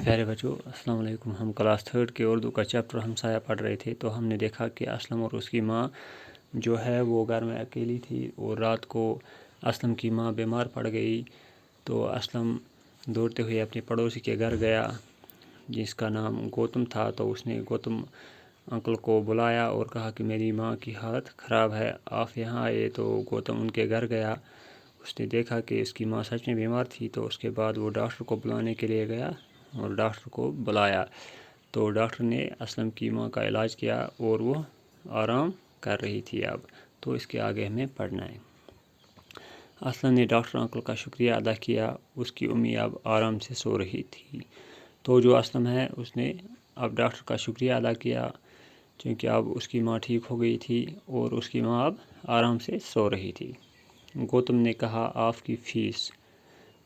پیارے بچوں السلام علیکم۔ ہم کلاس 3 کے اردو کا چیپٹر ہمسایہ پڑھ رہے تھے، تو ہم نے دیکھا کہ اسلم اور اس کی ماں جو ہے وہ گھر میں اکیلی تھی، اور رات کو اسلم کی ماں بیمار پڑ گئی۔ تو اسلم دوڑتے ہوئے اپنے پڑوسی کے گھر گیا جس کا نام گوتم تھا۔ تو اس نے گوتم انکل کو بلایا اور کہا کہ میری ماں کی حالت خراب ہے، آپ یہاں آئے۔ تو گوتم ان کے گھر گیا، اس نے دیکھا کہ اس کی ماں سچ میں بیمار تھی۔ تو اس کے بعد وہ ڈاکٹر کو بلانے کے لیے گیا اور ڈاکٹر کو بلایا۔ تو ڈاکٹر نے اسلم کی ماں کا علاج کیا اور وہ آرام کر رہی تھی اب۔ تو اس کے آگے ہمیں پڑھنا ہے۔ اسلم نے ڈاکٹر انکل کا شکریہ ادا کیا، اس کی امی اب آرام سے سو رہی تھی۔ تو جو اسلم ہے اس نے اب ڈاکٹر کا شکریہ ادا کیا کیونکہ اب اس کی ماں ٹھیک ہو گئی تھی اور اس کی ماں اب آرام سے سو رہی تھی۔ گوتم نے کہا آپ کی فیس۔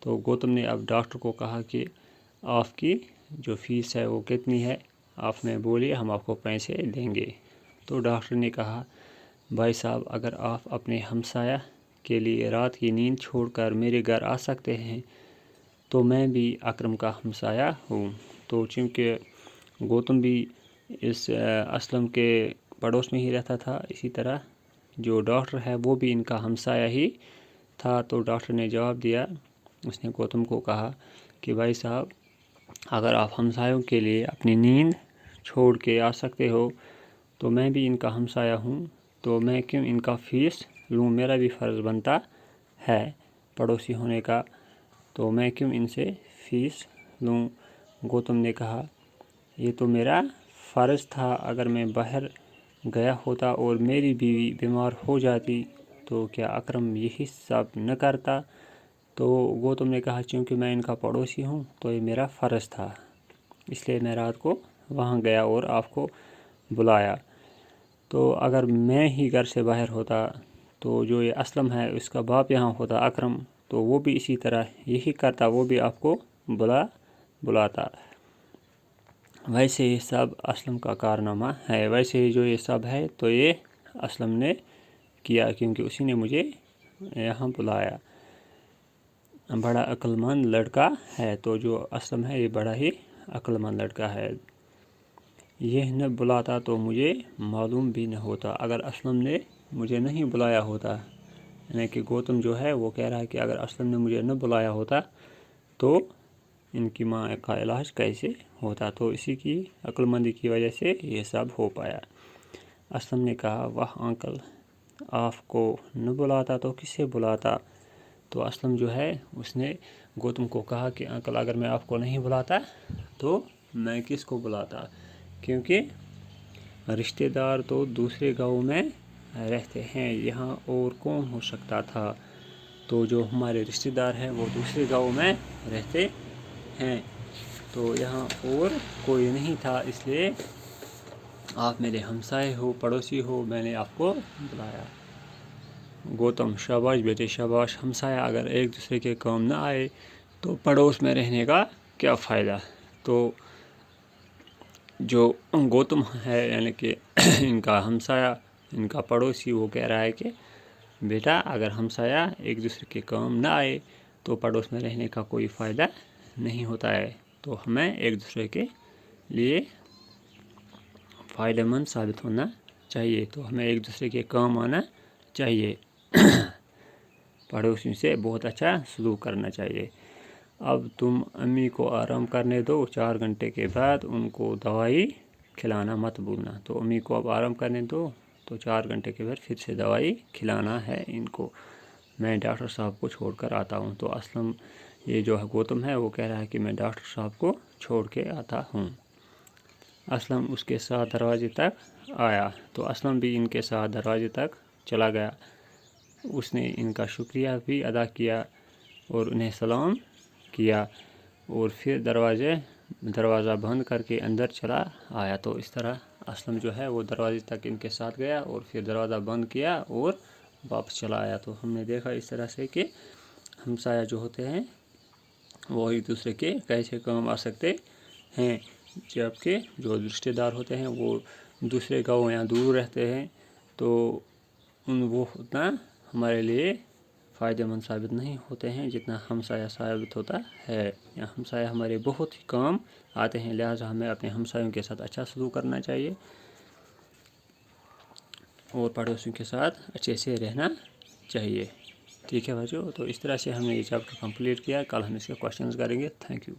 تو گوتم نے اب ڈاکٹر کو کہا کہ آپ کی جو فیس ہے وہ کتنی ہے، آپ میں بولیے، ہم آپ کو پیسے دیں گے۔ تو ڈاکٹر نے کہا بھائی صاحب، اگر آپ اپنے ہمسایہ کے لیے رات کی نیند چھوڑ کر میرے گھر آ سکتے ہیں تو میں بھی اکرم کا ہمسایہ ہوں۔ تو چونکہ گوتم بھی اس اسلم کے پڑوس میں ہی رہتا تھا، اسی طرح جو ڈاکٹر ہے وہ بھی ان کا ہمسایہ ہی تھا۔ تو ڈاکٹر نے جواب دیا، اس نے گوتم کو کہا کہ بھائی صاحب، اگر آپ ہمسایوں کے لیے اپنی نیند چھوڑ کے آ سکتے ہو تو میں بھی ان کا ہمسایہ ہوں، تو میں کیوں ان کا فیس لوں؟ میرا بھی فرض بنتا ہے پڑوسی ہونے کا، تو میں کیوں ان سے فیس لوں؟ گوتم نے کہا یہ تو میرا فرض تھا، اگر میں باہر گیا ہوتا اور میری بیوی بیمار ہو جاتی تو کیا اکرم یہی سب نہ کرتا؟ تو گوتم نے کہا چونکہ میں ان کا پڑوسی ہوں تو یہ میرا فرض تھا، اس لیے میں رات کو وہاں گیا اور آپ کو بلایا۔ تو اگر میں ہی گھر سے باہر ہوتا تو جو یہ اسلم ہے اس کا باپ یہاں ہوتا اکرم، تو وہ بھی اسی طرح یہی کرتا، وہ بھی آپ کو بلاتا۔ ویسے یہ سب اسلم کا کارنامہ ہے، ویسے جو یہ سب ہے تو یہ اسلم نے کیا کیونکہ اسی نے مجھے یہاں بلایا۔ بڑا عقل مند لڑکا ہے۔ تو جو اسلم ہے یہ بڑا ہی عقل مند لڑکا ہے، یہ نہ بلاتا تو مجھے معلوم بھی نہ ہوتا۔ اگر اسلم نے مجھے نہیں بلایا ہوتا، یعنی کہ گوتم جو ہے وہ کہہ رہا ہے کہ اگر اسلم نے مجھے نہ بلایا ہوتا تو ان کی ماں کا علاج کیسے ہوتا؟ تو اسی کی عقل مندی کی وجہ سے یہ سب ہو پایا۔ اسلم نے کہا واہ انکل، آپ کو نہ بلاتا تو کسے بلاتا؟ تو اسلم جو ہے اس نے گوتم کو کہا کہ انکل، اگر میں آپ کو نہیں بلاتا تو میں کس کو بلاتا؟ کیونکہ رشتہ دار تو دوسرے گاؤں میں رہتے ہیں، یہاں اور کون ہو سکتا تھا؟ تو جو ہمارے رشتہ دار ہیں وہ دوسرے گاؤں میں رہتے ہیں، تو یہاں اور کوئی نہیں تھا، اس لیے آپ میرے ہمسائے ہو، پڑوسی ہو، میں نے آپ کو بلایا۔ گوتم شاباش بیٹے شاباش، ہمسایہ اگر ایک دوسرے کے کام نہ آئے تو پڑوس میں رہنے کا کیا فائدہ؟ تو جو گوتم ہے یعنی کہ ان کا ہمسایہ، ان کا پڑوسی، وہ کہہ رہا ہے کہ بیٹا اگر ہمسایہ ایک دوسرے کے کام نہ آئے تو پڑوس میں رہنے کا کوئی فائدہ نہیں ہوتا ہے، تو ہمیں ایک دوسرے کے لیے فائدہ مند ثابت ہونا چاہیے، تو ہمیں ایک دوسرے کے کام آنا چاہیے، پڑوسیوں سے بہت اچھا سلوک کرنا چاہیے۔ اب تم امی کو آرام کرنے دو، 4 گھنٹے کے بعد ان کو دوائی کھلانا مت بھولنا۔ تو امی کو اب آرام کرنے دو، تو 4 گھنٹے کے بعد پھر سے دوائی کھلانا ہے ان کو، میں ڈاکٹر صاحب کو چھوڑ کر آتا ہوں۔ تو اسلم، یہ جو ہے گوتم ہے، وہ کہہ رہا ہے کہ میں ڈاکٹر صاحب کو چھوڑ کے آتا ہوں۔ اسلم اس کے ساتھ دروازے تک آیا، تو اسلم بھی ان کے ساتھ دروازے تک چلا گیا، اس نے ان کا شکریہ بھی ادا کیا اور انہیں سلام کیا اور پھر دروازہ بند کر کے اندر چلا آیا۔ تو اس طرح اسلم جو ہے وہ دروازے تک ان کے ساتھ گیا اور پھر دروازہ بند کیا اور واپس چلا آیا۔ تو ہم نے دیکھا اس طرح سے کہ ہمسایہ جو ہوتے ہیں وہ ایک دوسرے کے کیسے کام آ سکتے ہیں، جبکہ جو رشتہ دار ہوتے ہیں وہ دوسرے گاؤں یا دور رہتے ہیں تو وہ اتنا ہمارے لیے فائدہ مند ثابت نہیں ہوتے ہیں جتنا ہمسایہ ثابت ہوتا ہے. ہمسایہ ہمارے بہت ہی کام آتے ہیں، لہٰذا ہمیں اپنے ہمسایوں کے ساتھ اچھا سلوک کرنا چاہیے اور پڑوسیوں کے ساتھ اچھے سے رہنا چاہیے. ٹھیک ہے بچوں، تو اس طرح سے ہم نے یہ چیپٹر کمپلیٹ کیا. کل ہم اس کے کوشچنز کریں گے. Thank you.